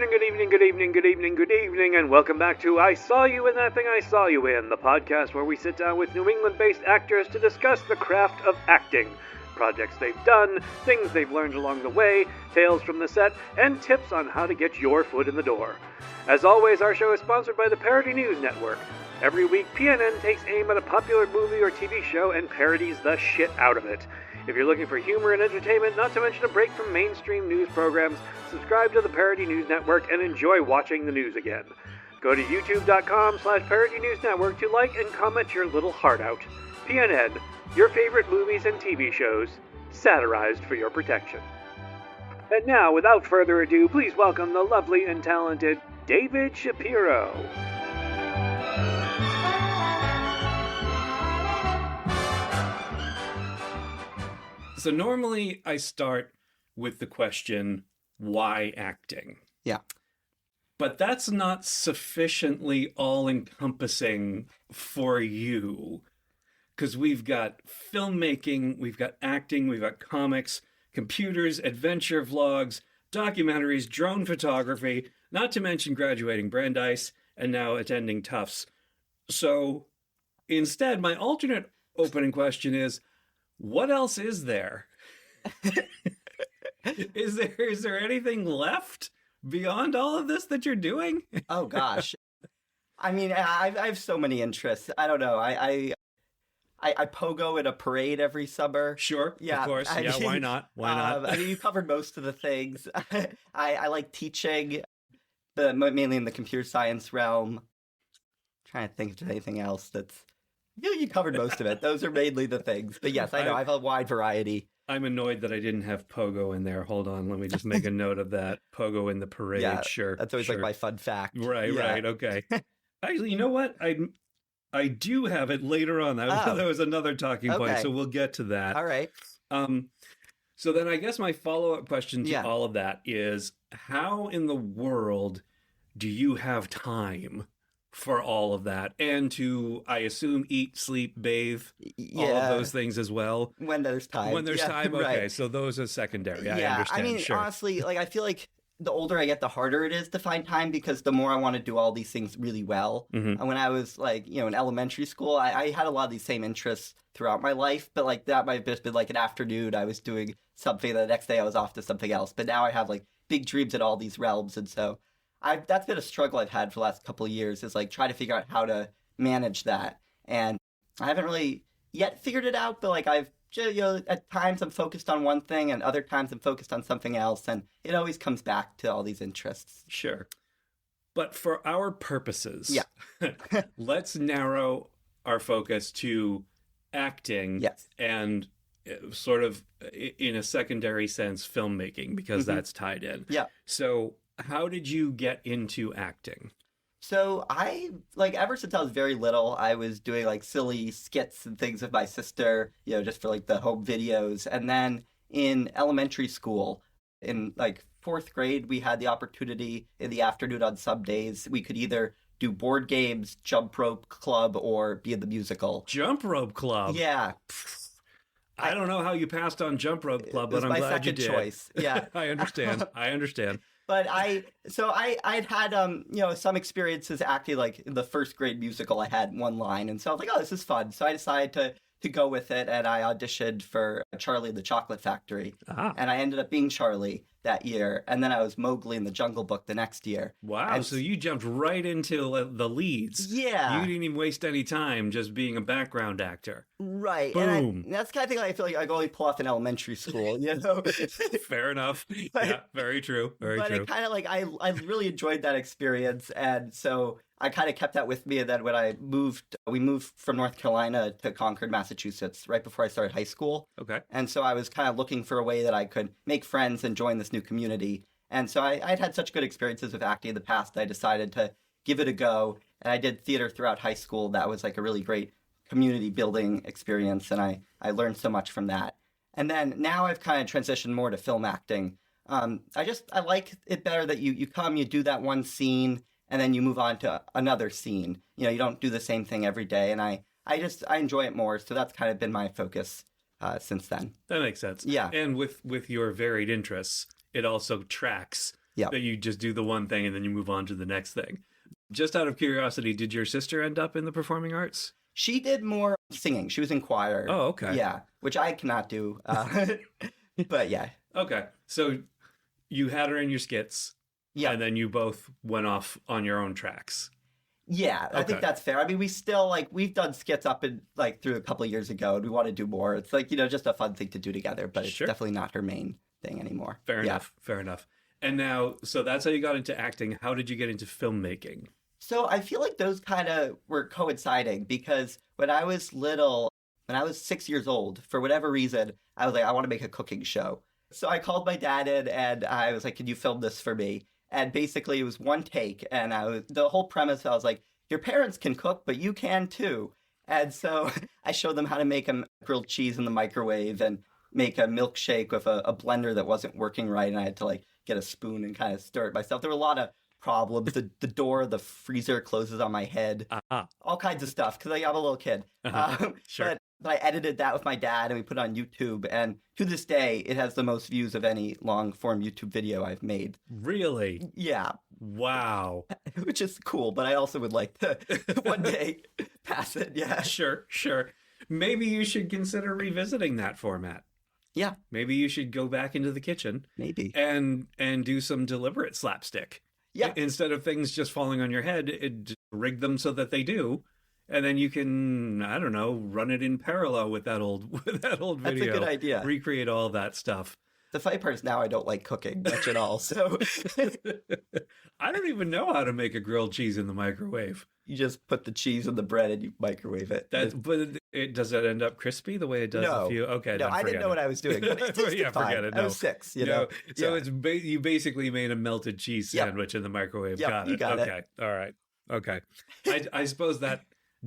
evening, good evening, good evening, good evening, good evening, and welcome back to I Saw You in That Thing I Saw You In, the podcast where we sit down with New England-based actors to discuss the craft of acting, projects they've done, things they've learned along the way, tales from the set, and tips on how to get your foot in the door. As always, our show is sponsored by the Parody News Network. Every week, PNN takes aim at a popular movie or TV show and parodies the shit out of it. If you're looking for humor and entertainment, not to mention a break from mainstream news programs, subscribe to the Parody News Network and enjoy watching the news again. Go to youtube.com/Parody News Network to like and comment your little heart out. PNN, your favorite movies and TV shows, satirized for your protection. And now, without further ado, please welcome the lovely and talented David Shapiro. So normally I start with the question, why acting? Yeah. But that's not sufficiently all-encompassing for you. Because we've got filmmaking, we've got acting, we've got comics, computers, adventure vlogs, documentaries, drone photography, not to mention graduating Brandeis and now attending Tufts. So instead, my alternate opening question is, what else is there? Is there anything left beyond all of this that you're doing? Oh gosh. I mean, I have so many interests. I don't know. I pogo at a parade every summer. Sure, Yeah, of course. Yeah, why not? Why not? I mean, you covered most of the things. I like teaching, mainly in the computer science realm. Trying to think of anything else that's... You covered most of it. Those are mainly the things. But yes, I know. I have a wide variety. I'm annoyed that I didn't have pogo in there. Hold on. Let me just make a note of that. Pogo in the parade. Yeah, sure. That's always sure. like my fun fact. Right, Yeah. right. Okay. Actually, you know what? I do have it later on. That was another talking point, Okay. so we'll get to that. All right. So then I guess my follow-up question to Yeah. all of that is, how in the world do you have time for all of that? And to, I assume, eat, sleep, bathe, all of those things as well? When there's time. When there's Yeah, time, okay. right. So those are secondary. I Yeah, understand. I mean, sure. honestly, like I feel like the older I get, the harder it is to find time because the more I want to do all these things really well. Mhm. And when I was like, in elementary school, I had a lot of these same interests throughout my life, but like that might have just been like an afternoon I was doing something, the next day I was off to something else. But now I have like big dreams in all these realms, and so that's been a struggle I've had for the last couple of years, is like trying to figure out how to manage that. And I haven't really yet figured it out, but like at times I'm focused on one thing and other times I'm focused on something else, and it always comes back to all these interests. Sure. But for our purposes, Yeah. let's narrow our focus to acting Yes. and sort of, in a secondary sense, filmmaking, because Mhm. that's tied in. Yeah. So how did you get into acting? So I, like, ever since I was very little, I was doing like silly skits and things with my sister, just for like the home videos. And then in elementary school, in like fourth grade, we had the opportunity in the afternoon on some days, we could either do board games, jump rope club, or be in the musical. Jump Rope Club. Yeah. I don't know how you passed on Jump Rope Club, It was but I'm my glad you second did. choice. Yeah. I understand. I understand. But I'd had some experiences acting, like in the first grade musical. I had one line, and so I was like, oh, this is fun. So I decided to go with it, and I auditioned for Charlie and the Chocolate Factory, Ah. and I ended up being Charlie that year, and then I was Mowgli in the Jungle Book the next year. Wow. And So you jumped right into the leads. Yeah. You didn't even waste any time just being a background actor. Right. Boom. And that's the kind of thing I feel like I could only pull off in elementary school, Fair enough. But- Yeah, very true. Very but true. it kind of like I really enjoyed that experience, and so I kind of kept that with me. And then when we moved from North Carolina to Concord, Massachusetts, right before I started high school. Okay. And so I was kind of looking for a way that I could make friends and join this new community. And so I'd had such good experiences with acting in the past that I decided to give it a go. And I did theater throughout high school. That was like a really great community building experience, and I learned so much from that. And then now I've kind of transitioned more to film acting. I like it better that you come, you do that one scene, and then you move on to another scene. You don't do the same thing every day, and I enjoy it more. So that's kind of been my focus since then. That makes sense. Yeah. And with your varied interests, it also tracks Yeah. That you just do the one thing and then you move on to the next thing. Just out of curiosity, did your sister end up in the performing arts? She did more singing. She was in choir. Oh, okay. Yeah, which I cannot do. But yeah. Okay. So you had her in your skits. Yeah. And then you both went off on your own tracks. Yeah, I think that's fair. I mean, we still, we've done skits up and, through a couple of years ago, and we want to do more. It's, just a fun thing to do together, but it's definitely not her main thing anymore. Fair enough. And now, so that's how you got into acting. How did you get into filmmaking? So I feel like those kind of were coinciding because when I was 6 years old, for whatever reason, I was like, I want to make a cooking show. So I called my dad in and I was like, can you film this for me? And basically it was one take. And the whole premise, I was like, your parents can cook, but you can too. And so I showed them how to make a grilled cheese in the microwave and make a milkshake with a blender that wasn't working right. And I had to get a spoon and kind of stir it myself. There were a lot of problems. The door of the freezer closes on my head. All kinds of stuff because I'm a little kid. Sure. But I edited that with my dad and we put it on YouTube. And to this day, it has the most views of any long-form YouTube video I've made. Really? Yeah. Wow. Which is cool, but I also would like to one day pass it. Yeah. Sure. Maybe you should consider revisiting that format. Yeah. Maybe you should go back into the kitchen. Maybe. And do some deliberate slapstick. Yeah. Instead of things just falling on your head, rig them so that they do. And then you can, I don't know, run it in parallel with that old video. That's a good idea. Recreate all that stuff. The funny part is now I don't like cooking much at all. So I don't even know how to make a grilled cheese in the microwave. You just put the cheese in the bread and you microwave it. Does it end up crispy the way it does? No. If you, okay. No, I didn't know what I was doing. But it tasted fine. Forget it. I was 6, you know. So you basically made a melted cheese sandwich in the microwave. Yep, Got it. You got okay. it. All right. Okay. I suppose that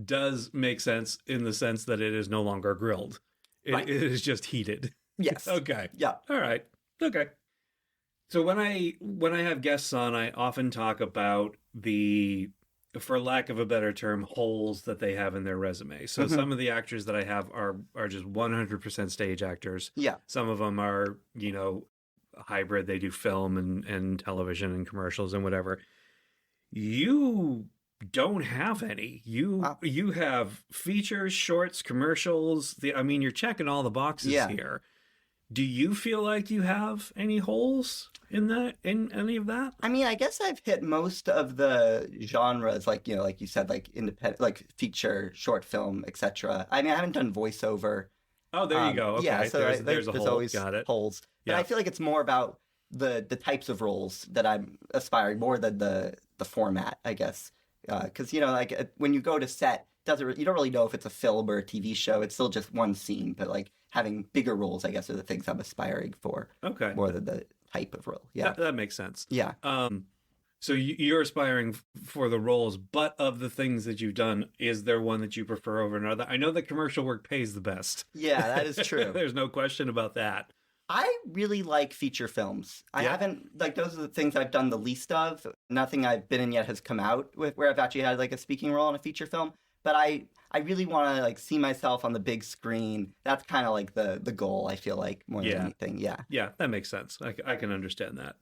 does make sense in the sense that it is no longer grilled. It is just heated. Yes. Okay. Yeah. All right. Okay. So when I have guests on, I often talk about the, for lack of a better term, holes that they have in their resume. So some of the actors that I have are just 100% stage actors. Yeah. Some of them are, hybrid. They do film and television and commercials and whatever. You don't have any. You have features, shorts, commercials. You're checking all the boxes here. Do you feel like you have any holes in any of that? I mean, I guess I've hit most of the genres, like you said, like independent, like feature, short film, etc. I mean, I haven't done voiceover. Oh, there you go. Okay. Yeah, so there's a hole. Always Got it. Holes. But I feel like it's more about the types of roles that I'm aspiring more than the format, I guess. Because when you go to set, you don't really know if it's a film or a TV show. It's still just one scene, but having bigger roles, I guess, are the things I'm aspiring for. Okay. More than the type of role. Yeah. That makes sense. Yeah. So you're aspiring for the roles, but of the things that you've done, is there one that you prefer over another? I know that commercial work pays the best. Yeah, that is true. There's no question about that. I really like feature films. I haven't, those are the things I've done the least of. Nothing I've been in yet has come out where I've actually had a speaking role in a feature film. But I really want to see myself on the big screen. That's kind of the goal, I feel like, more than anything. Yeah. Yeah, that makes sense. I can understand that.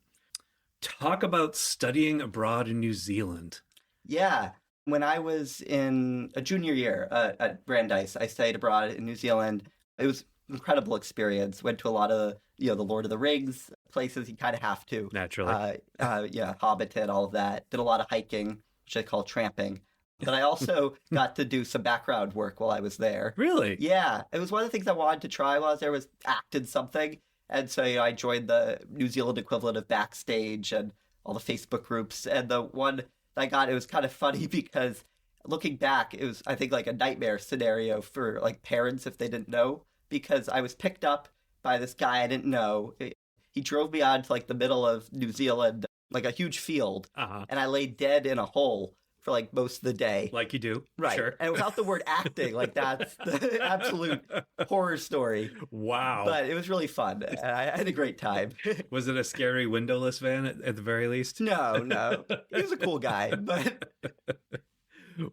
Talk about studying abroad in New Zealand. Yeah. When I was in a junior year at Brandeis, I studied abroad in New Zealand. It was an incredible experience. Went to a lot of, the Lord of the Rings places you kind of have to. Naturally. Hobbiton, all of that. Did a lot of hiking, which I call tramping. But I also got to do some background work while I was there. Really? Yeah. It was one of the things I wanted to try while I was there was act in something. And so I joined the New Zealand equivalent of Backstage and all the Facebook groups. And the one I got, it was kind of funny because looking back, it was, I think, a nightmare scenario for parents if they didn't know. Because I was picked up by this guy I didn't know. He drove me out to the middle of New Zealand, a huge field. And I lay dead in a hole for most of the day. Like you do. Right. Sure. And without the word acting, that's the absolute horror story. Wow. But it was really fun. And I had a great time. Was it a scary windowless van at the very least? No. He was a cool guy, but...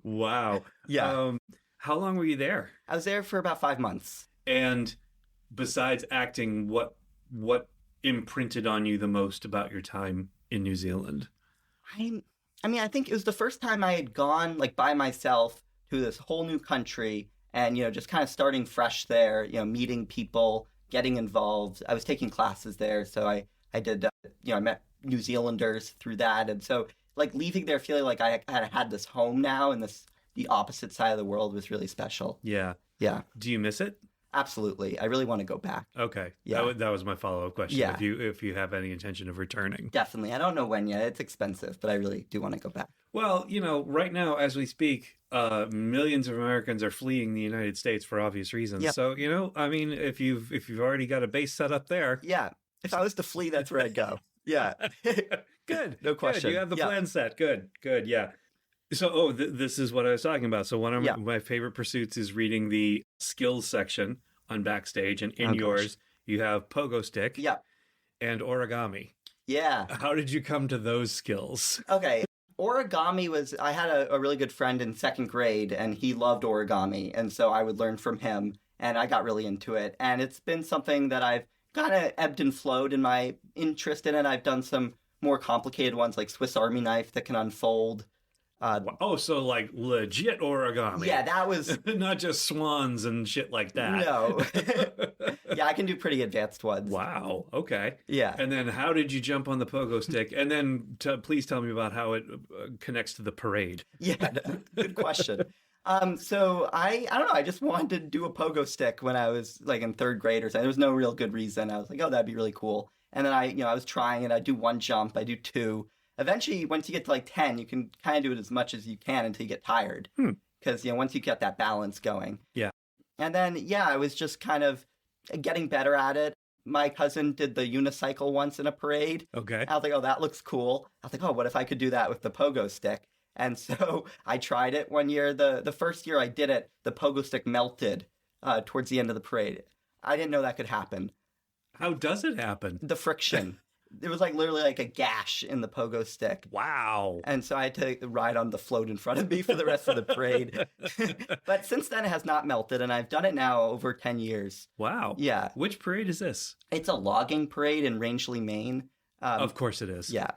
Wow. Yeah. How long were you there? I was there for about 5 months. And besides acting, what imprinted on you the most about your time in New Zealand? I mean, I think it was the first time I had gone like by myself to this whole new country and, just kind of starting fresh there, meeting people, getting involved. I was taking classes there. So I did, I met New Zealanders through that. And so like leaving there feeling like I had this home now and the opposite side of the world was really special. Yeah. Yeah. Do you miss it? Absolutely. I really want to go back. Okay. Yeah. That was my follow-up question. Yeah. If you have any intention of returning. Definitely. I don't know when yet. It's expensive, but I really do want to go back. Well, right now as we speak, millions of Americans are fleeing the United States for obvious reasons. Yep. So, I mean, if you've already got a base set up there. Yeah. If I was to flee, that's where I'd go. Yeah. Good. No question. Good. You have the plan set. Good. Yeah. So, this is what I was talking about. So one of my favorite pursuits is reading the skills section on Backstage, and in yours, you have pogo stick and origami. Yeah. How did you come to those skills? Okay. Origami I had a really good friend in second grade, and he loved origami, and so I would learn from him, and I got really into it. And it's been something that I've kind of ebbed and flowed in my interest in it. I've done some more complicated ones like Swiss Army knife that can unfold. So like legit origami. Yeah, that was... Not just swans and shit like that. No. Yeah, I can do pretty advanced ones. Wow, okay. Yeah. And then how did you jump on the pogo stick? And then please tell me about how it connects to the parade. Yeah, good question. So I don't know, I just wanted to do a pogo stick when I was like in third grade or something. There was no real good reason. I was like, oh, that'd be really cool. And then I was trying it. I do one jump, I do two. Eventually, once you get to like 10, you can kind of do it as much as you can until you get tired. Because, once you get that balance going. Yeah. And then, I was just kind of getting better at it. My cousin did the unicycle once in a parade. Okay. I was like, oh, that looks cool. I was like, oh, what if I could do that with the pogo stick? And so I tried it one year. The first year I did it, the pogo stick melted towards the end of the parade. I didn't know that could happen. How does it happen? The friction. It was like literally like a gash in the pogo stick. Wow. And so I had to ride on the float in front of me for the rest of the parade. But since then, it has not melted, and I've done it now over 10 years. Wow. Yeah. Which parade is this? It's a logging parade in Rangeley, Maine. Of course it is. Yeah.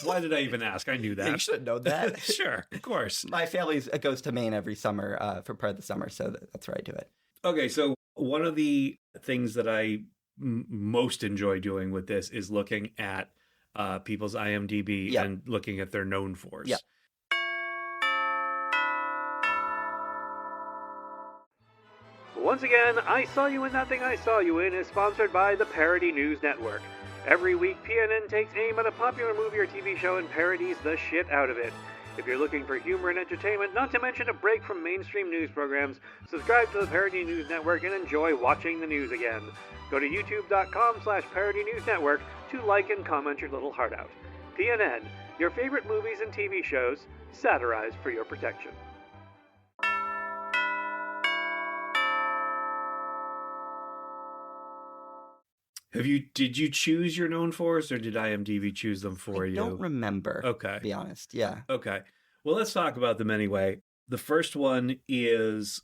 Why did I even ask? I knew that. You should know that. Sure, of course. My family goes to Maine every summer for part of the summer, so that's where I do it. Okay, so one of the things that I most enjoy doing with this is looking at people's IMDb and looking at their known fors. Yeah. Once again, I Saw You in That Thing I Saw You In is sponsored by the Parody News Network. Every week, PNN takes aim at a popular movie or TV show and parodies the shit out of it. If you're looking for humor and entertainment, not to mention a break from mainstream news programs, subscribe to the Parody News Network and enjoy watching the news again. Go to youtube.com/Parody News Network to like and comment your little heart out. PNN, your favorite movies and TV shows, satirized for your protection. Did you choose your known fors, or did IMDb choose them for you? I don't remember. Okay. To be honest. Yeah. Okay. Well, let's talk about them anyway. The first one is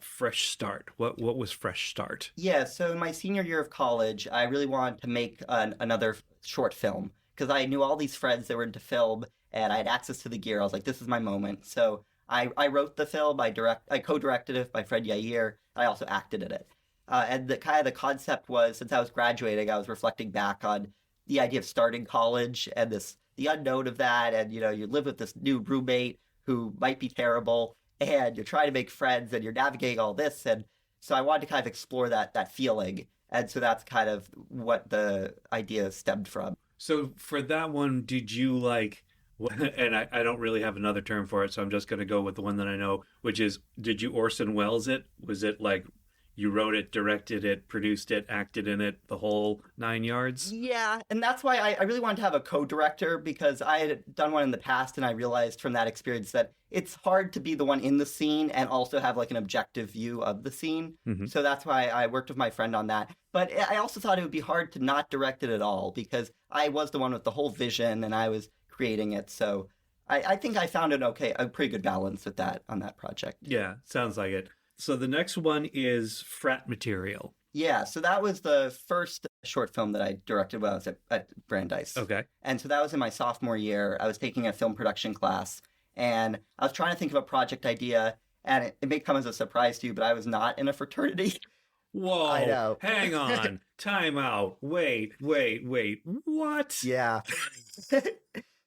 Fresh Start. What was Fresh Start? Yeah, so in my senior year of college, I really wanted to make another short film because I knew all these friends that were into film and I had access to the gear. I was like, this is my moment. So I wrote the film, I co-directed it with my friend Yair. I also acted in it. And the concept was, since I was graduating, I was reflecting back on the idea of starting college and the unknown of that. And, you live with this new roommate who might be terrible, and you're trying to make friends, and you're navigating all this. And so I wanted to kind of explore that feeling. And so that's kind of what the idea stemmed from. So for that one, did you and I don't really have another term for it, so I'm just going to go with the one that I know, which is, did you Orson Welles it? Was it like you wrote it, directed it, produced it, acted in it, the whole 9 yards? Yeah, and that's why I really wanted to have a co-director, because I had done one in the past, and I realized from that experience that it's hard to be the one in the scene and also have an objective view of the scene. Mm-hmm. So that's why I worked with my friend on that. But I also thought it would be hard to not direct it at all, because I was the one with the whole vision, and I was creating it. So I think I found a pretty good balance with that on that project. Yeah, sounds like it. So the next one is Frat Material. Yeah, so that was the first short film that I directed when I was at Brandeis. Okay. And so that was in my sophomore year. I was taking a film production class, and I was trying to think of a project idea, and it may come as a surprise to you, but I was not in a fraternity. Whoa. I know. Hang on. Time out. Wait. What? Yeah.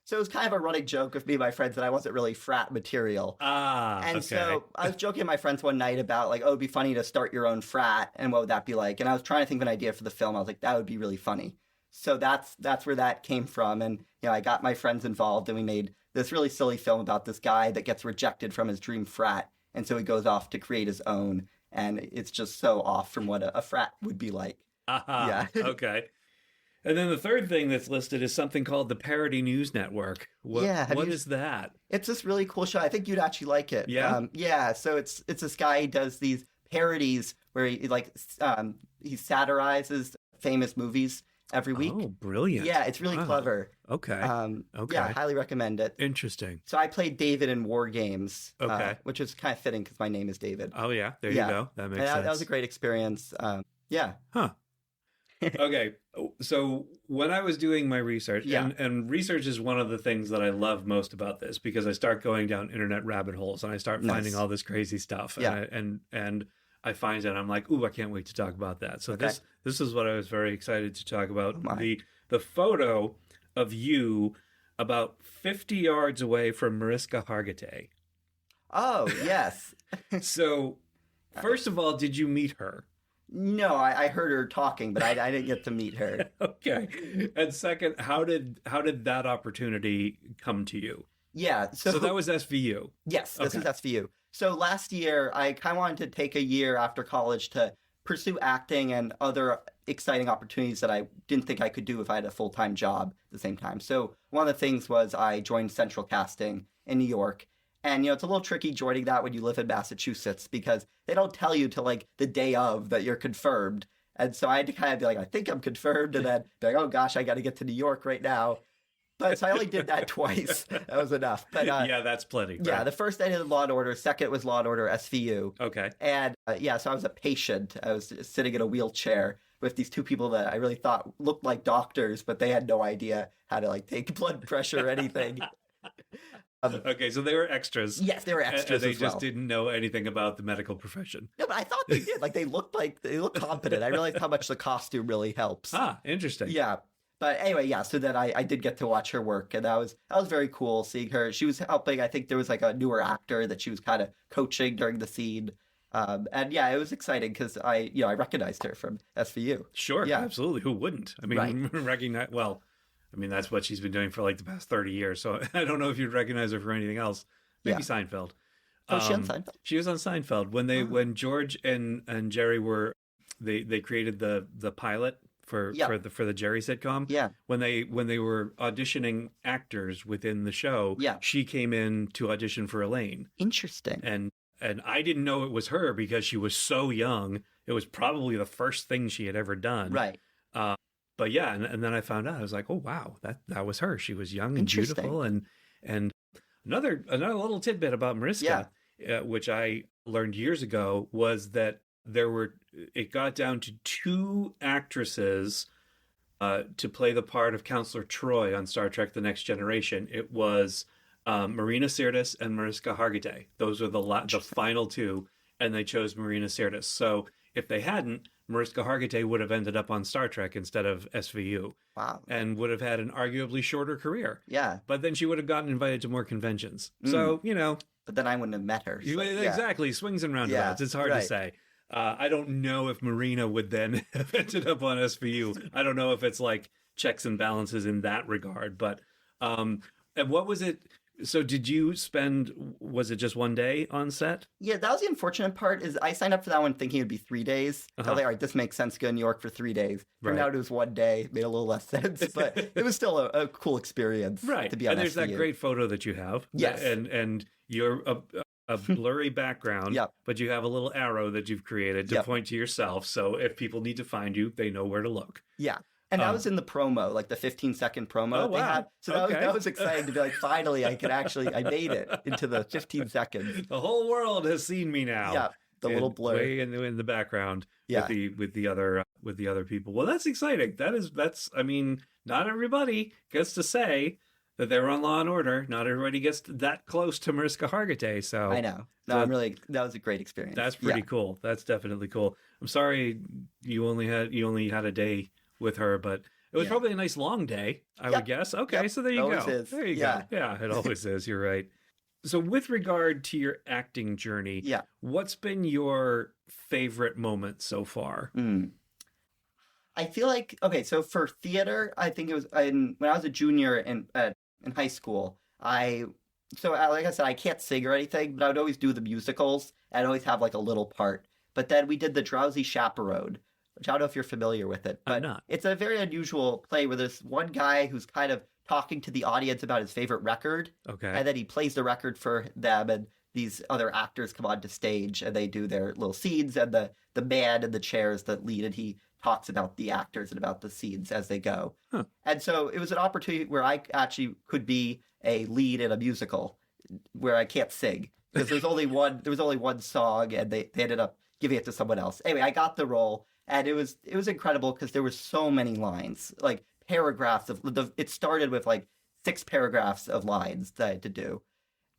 So it was kind of a running joke with me and my friends that I wasn't really frat material. And okay. so I was joking with my friends one night about like, oh, it'd be funny to start your own frat, and what would that be like? And I was trying to think of an idea for the film. I was like, that would be really funny. So that's where that came from. And I got my friends involved, and we made this really silly film about this guy that gets rejected from his dream frat, and so he goes off to create his own. And it's just so off from what a frat would be like. Yeah. Okay. And then the third thing that's listed is something called the Parody News Network. What is that? It's this really cool show. I think you'd actually like it. Yeah? Yeah. So it's this guy who does these parodies where he satirizes famous movies every week. Oh, brilliant. Yeah, it's really clever. Okay. Okay. Yeah, I highly recommend it. Interesting. So I played David in War Games. Okay. Which is kind of fitting because my name is David. Oh, yeah. There you go. That makes sense. That was a great experience. Yeah. Huh. Okay. So when I was doing my research, Yeah. and research is one of the things that I love most about this, because I start going down internet rabbit holes and I start finding all this crazy stuff. Yeah. And I find it, I'm like, ooh, I can't wait to talk about that. So Okay. this is what I was very excited to talk about. Oh my. The photo of you about 50 yards away from Mariska Hargitay. Oh, yes. So first of all, did you meet her? No, I heard her talking, but I didn't get to meet her. Okay. And second, how did that opportunity come to you? Yeah. So that was SVU. Yes, this Okay. is SVU. So last year, I kind of wanted to take a year after college to pursue acting and other exciting opportunities that I didn't think I could do if I had a full-time job at the same time. So one of the things was I joined Central Casting in New York. And, it's a little tricky joining that when you live in Massachusetts because they don't tell you till like the day of that you're confirmed. And so I had to kind of be like, I think I'm confirmed. And then be like, oh gosh, I got to get to New York right now. But so I only did that twice. That was enough. But Yeah, that's plenty. Right? yeah, the first I did Law & Order. Second was Law & Order SVU. Okay. And so I was a patient. I was sitting in a wheelchair with these two people that I really thought looked like doctors, but they had no idea how to like take blood pressure or anything. Okay, so they were extras. Yes, they were extras And they as well. just didn't know anything about the medical profession. No, but I thought they did. Like they looked competent. I realized how much the costume really helps. Interesting. Yeah. But anyway, yeah, so then I did get to watch her work, and that was very cool seeing her. She was helping. I think there was like a newer actor that she was kind of coaching during the scene. And yeah, it was exciting because I recognized her from SVU. Sure, Yeah. absolutely. Who wouldn't? I mean, recognize, well, I mean, that's what she's been doing for like the past 30 years. So I don't know if you'd recognize her for anything else. Maybe Yeah. Seinfeld. Oh, she on Seinfeld? She was on Seinfeld when George and Jerry were, they created the pilot for the Jerry sitcom. Yeah. When they were auditioning actors within the show, Yeah. she came in to audition for Elaine. Interesting. And I didn't know it was her because she was so young. It was probably the first thing she had ever done. Right. But yeah, and then I found out, I was like, oh wow, that was her. She was young and beautiful. And another little tidbit about Mariska, which I learned years ago, was that it got down to two actresses to play the part of Counselor Troy on Star Trek: The Next Generation. It was Marina Sirtis and Mariska Hargitay. Those were the final two, and they chose Marina Sirtis. So if they hadn't, Mariska Hargitay would have ended up on Star Trek instead of SVU. Wow. And would have had an arguably shorter career. Yeah. But then she would have gotten invited to more conventions. So, But then I wouldn't have met her. So, exactly. Swings and roundabouts. Yeah, It's hard to right. say. I don't know if Marina would then have ended up on SVU. I don't know if it's like checks and balances in that regard. But, and what was it? So was it just one day on set? Yeah, that was the unfortunate part is I signed up for that one thinking it'd be 3 days. I was like, all right, this makes sense to go to New York for 3 days. Turned Right. out it was 1 day. Made a little less sense, but it was still a cool experience Right. to be on And there's that SVU. great photo that you have. Yes. And you're a blurry background, Yep. but you have a little arrow that you've created to Yep. point to yourself. So if people need to find you, they know where to look. Yeah. And that was in the promo, like the 15-second promo Oh, that they wow. had. So Okay. that was exciting to be like, finally, I made it into the 15 seconds. The whole world has seen me now. Yeah. the little blur way in the background Yeah. with the other people. Well, that's exciting. That's I mean, not everybody gets to say that they're on Law and Order. Not everybody gets that close to Mariska Hargitay. So I know. No, so I'm really. That was a great experience. that's pretty Yeah. cool. That's definitely cool. I'm sorry you only had a day with her, but it was Yeah. probably a nice long day, I Yep. would guess. Okay, Yep. so there you Always go. is. There you Yeah. go. Yeah, it always is. You're right. So with regard to your acting journey, Yeah. what's been your favorite moment so far? I feel like okay. So for theater, I think it was when I was a junior in high school. Like I said, I can't sing or anything, but I would always do the musicals. I'd always have like a little part. But then we did The Drowsy Chaperone, which I don't know if you're familiar with it. But I'm not. It's a very unusual play where there's one guy who's kind of talking to the audience about his favorite record. Okay. And then he plays the record for them, and these other actors come onto stage and they do their little scenes, and the man in the chair is the lead, and he talks about the actors and about the scenes as they go. Huh. And so it was an opportunity where I actually could be a lead in a musical where I can't sing because there was only one song, and they ended up giving it to someone else. Anyway, I got the role, and it was incredible because there were so many lines, like paragraphs it started with like 6 paragraphs of lines that I had to do.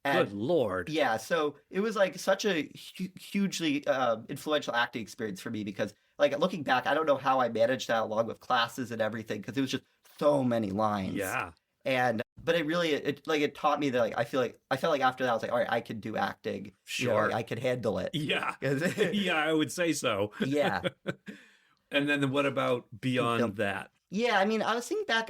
And Good Lord. yeah, so it was like such a hugely influential acting experience for me because, like, looking back, I don't know how I managed that along with classes and everything because it was just so many lines. Yeah. But it really it taught me that like I felt like after that I was like, all right, I can do acting. Sure. Like, I can handle it. Yeah. Yeah, I would say so. Yeah. And then what about beyond that? Yeah, I mean, I was thinking back.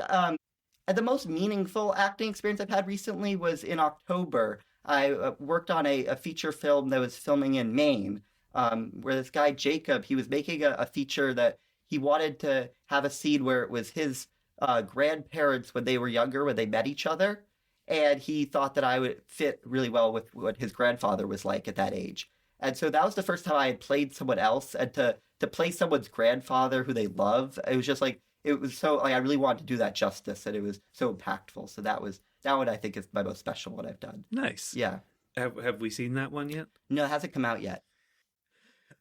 The most meaningful acting experience I've had recently was in October. I worked on a feature film that was filming in Maine, where this guy, Jacob, he was making a feature that he wanted to have a scene where it was his grandparents when they were younger, when they met each other. And he thought that I would fit really well with what his grandfather was like at that age. And so that was the first time I had played someone else. And to play someone's grandfather who they love, it was just like, it was so, like, I really wanted to do that justice, and it was so impactful. So that one I think is my most special one I've done. Nice. Yeah. Have we seen that one yet? No, it hasn't come out yet.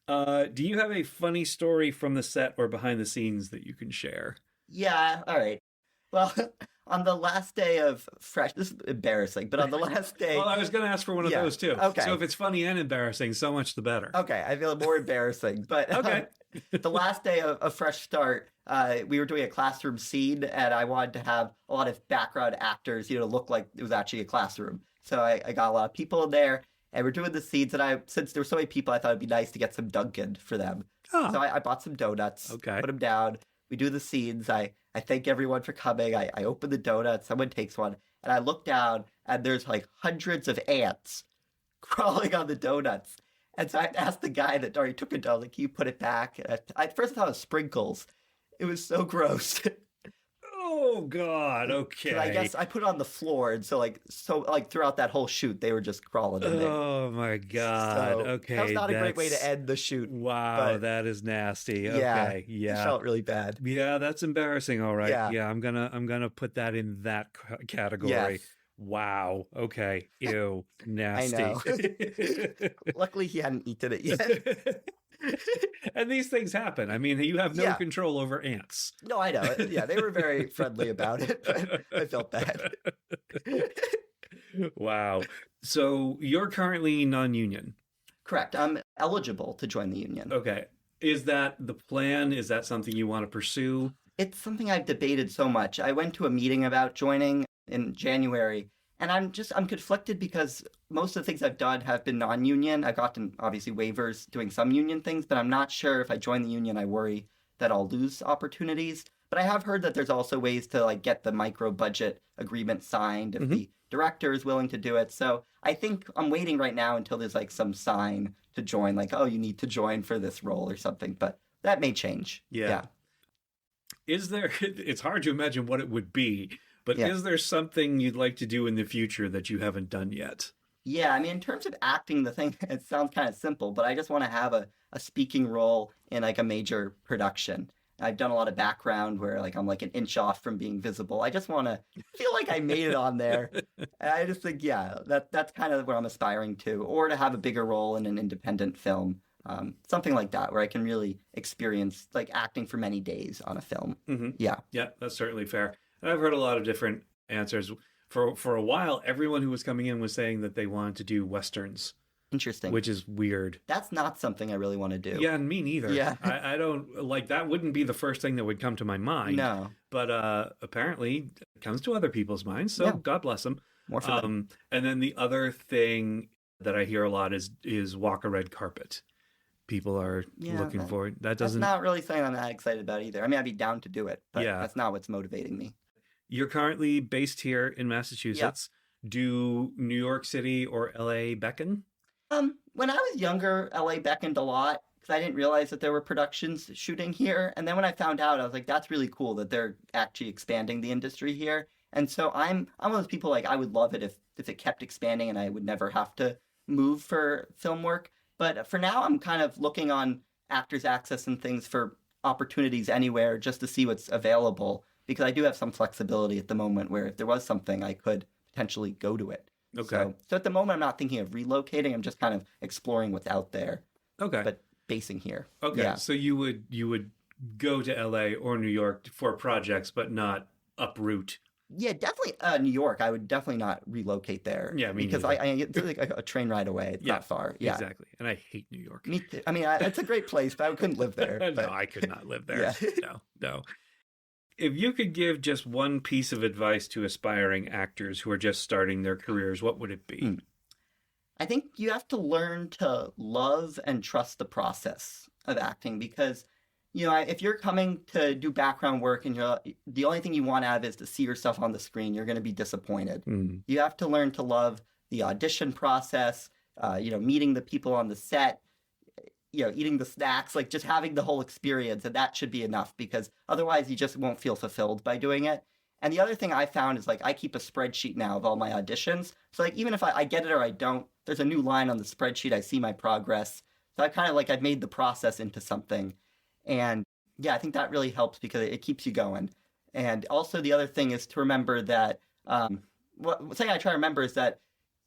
Do you have a funny story from the set or behind the scenes that you can share? Yeah, all right. Well, on the last day of Fresh, this is embarrassing, but on the last day... Well, I was going to ask for one of those too. Okay. So if it's funny and embarrassing, so much the better. Okay, I feel more embarrassing, but Okay. The last day of Fresh Start, we were doing a classroom scene, and I wanted to have a lot of background actors, look like it was actually a classroom. So I got a lot of people in there, and we're doing the scenes, and since there were so many people, I thought it'd be nice to get some Dunkin' for them. Oh. So I bought some donuts, Okay. put them down, we do the scenes, I thank everyone for coming, I open the donut, someone takes one, and I look down, and there's like hundreds of ants crawling on the donuts. And so I asked the guy that already took it down, like, can you put it back? At first I thought it was sprinkles. It was so gross. Oh, God. Okay. So I guess I put it on the floor, and so throughout that whole shoot, they were just crawling in there. Oh, my God. So Okay. that was not a great way to end the shoot. Wow, but that is nasty. yeah, Okay. Yeah. It felt really bad. Yeah, that's embarrassing. All right. Yeah. Yeah, I'm gonna put that in that category. Yes. Wow. Okay. Ew. Nasty. I know. Luckily, he hadn't eaten it yet. And these things happen. I mean, you have no Yeah. control over ants. No, I know. Yeah, they were very friendly about it, but I felt bad. Wow. So you're currently non-union. Correct. I'm eligible to join the union. Okay. Is that the plan? Is that something you want to pursue? It's something I've debated so much. I went to a meeting about joining in January, and I'm conflicted because most of the things I've done have been non-union. I've gotten, obviously, waivers doing some union things, but I'm not sure if I join the union, I worry that I'll lose opportunities. But I have heard that there's also ways to like get the micro budget agreement signed if the director is willing to do it. So I think I'm waiting right now until there's like some sign to join, like, oh, you need to join for this role or something. But that may change. Yeah. Is there, it's hard to imagine what it would be, but Yeah. is there something you'd like to do in the future that you haven't done yet? Yeah, I mean, in terms of acting, the thing, it sounds kind of simple, but I just want to have a speaking role in like a major production. I've done a lot of background where like I'm like an inch off from being visible. I just want to feel like I made it on there. And I just think, yeah, that's kind of what I'm aspiring to, or to have a bigger role in an independent film something like that, where I can really experience like acting for many days on a film. Mm-hmm. Yeah. Yeah, that's certainly fair. And I've heard a lot of different answers. For a while, everyone who was coming in was saying that they wanted to do Westerns, Interesting. which is weird. That's not something I really want to do. Yeah, and me neither. Yeah. I don't, like, that wouldn't be the first thing that would come to my mind. No. But apparently it comes to other people's minds, so Yeah. God bless them. More for them. And then the other thing that I hear a lot is walk a red carpet. People are looking for it. That's not really something I'm that excited about either. I mean, I'd be down to do it, but that's not what's motivating me. You're currently based here in Massachusetts. Yep. Do New York City or LA beckon? When I was younger, LA beckoned a lot because I didn't realize that there were productions shooting here. And then when I found out, I was like, that's really cool that they're actually expanding the industry here. And so I'm one of those people, like, I would love it if it kept expanding and I would never have to move for film work. But for now, I'm kind of looking on Actors Access and things for opportunities anywhere just to see what's available, because I do have some flexibility at the moment where if there was something, I could potentially go to it. Okay. So at the moment, I'm not thinking of relocating. I'm just kind of exploring what's out there. Okay. But basing here. Okay. Yeah. So you would go to LA or New York for projects, but not uproot. Yeah, definitely New York. I would definitely not relocate there. Yeah, me because neither. I it's like a train ride away. It's not far. Yeah, exactly. And I hate New York. Me too. I mean, it's a great place, but I couldn't live there. No, But... I could not live there. Yeah. No. If you could give just one piece of advice to aspiring actors who are just starting their careers, what would it be? I think you have to learn to love and trust the process of acting, because, you know, if you're coming to do background work and the only thing you want out of it is to see yourself on the screen, you're going to be disappointed. You have to learn to love the audition process, meeting the people on the set, eating the snacks, like just having the whole experience, and that should be enough, because otherwise you just won't feel fulfilled by doing it. And the other thing I found is, like, I keep a spreadsheet now of all my auditions. So, like, even if I get it or I don't, there's a new line on the spreadsheet. I see my progress. So I kind of I've made the process into something. And yeah, I think that really helps because it keeps you going. And also the other thing is to remember that, something I try to remember is that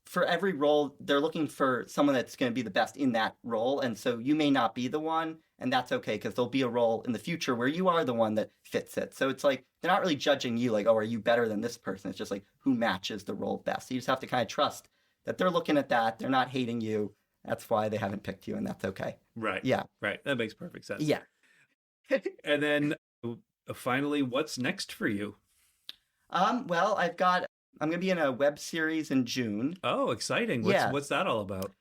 for every role, they're looking for someone that's going to be the best in that role. And so you may not be the one, and that's okay, because there'll be a role in the future where you are the one that fits it. So it's like, they're not really judging you like, oh, are you better than this person? It's just like, who matches the role best? So you just have to kind of trust that they're looking at that. They're not hating you. That's why they haven't picked you, and that's okay. Right. Yeah. Right. That makes perfect sense. Yeah. And then finally, what's next for you? Well, I'm going to be in a web series in June. Oh, exciting. What's that all about?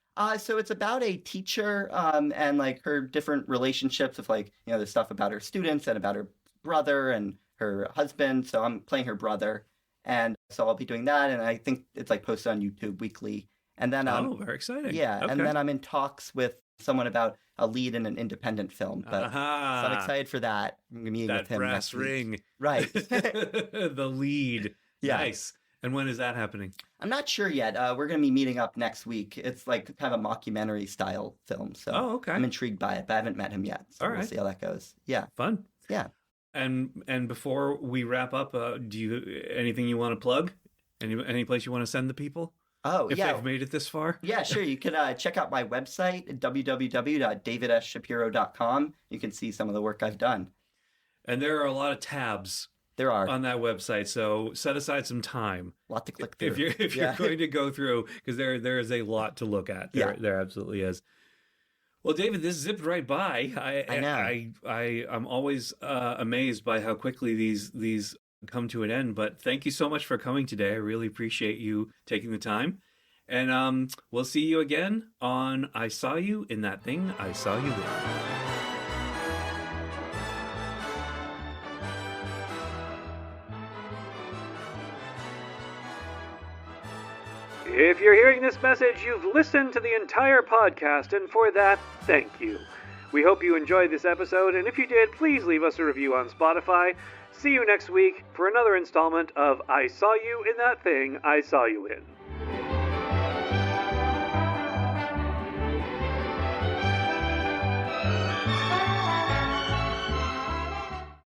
So it's about a teacher and like her different relationships with the stuff about her students and about her brother and her husband. So I'm playing her brother. And so I'll be doing that. And I think it's posted on YouTube weekly. And then very exciting. Yeah. Okay. And then I'm in talks with someone about a lead in an independent film. But so I'm excited for that. I'm meeting with him brass next week. ring. Right. The lead. Yeah. Nice. And when is that happening? I'm not sure yet. We're going to be meeting up next week. It's kind of a mockumentary style film. So okay. I'm intrigued by it, but I haven't met him yet. So we'll see how that goes. Yeah. Fun. Yeah. And before we wrap up, do you anything you want to plug? Any place you want to send the people? Oh, if they've made it this far? Yeah, sure. You can check out my website, www.davidshapiro.com. You can see some of the work I've done. And there are a lot of tabs. There are. On that website, so set aside some time. A lot to click through. If you're going to go through, because there is a lot to look at. There absolutely is. Well, David, this zipped right by. I know. I'm always amazed by how quickly these come to an end. But thank you so much for coming today. I really appreciate you taking the time. And we'll see you again on I Saw You in That Thing I Saw You In. If you're hearing this message, you've listened to the entire podcast, and for that, thank you. We hope you enjoyed this episode, and if you did, please leave us a review on Spotify. See you next week for another installment of I Saw You in That Thing I Saw You In.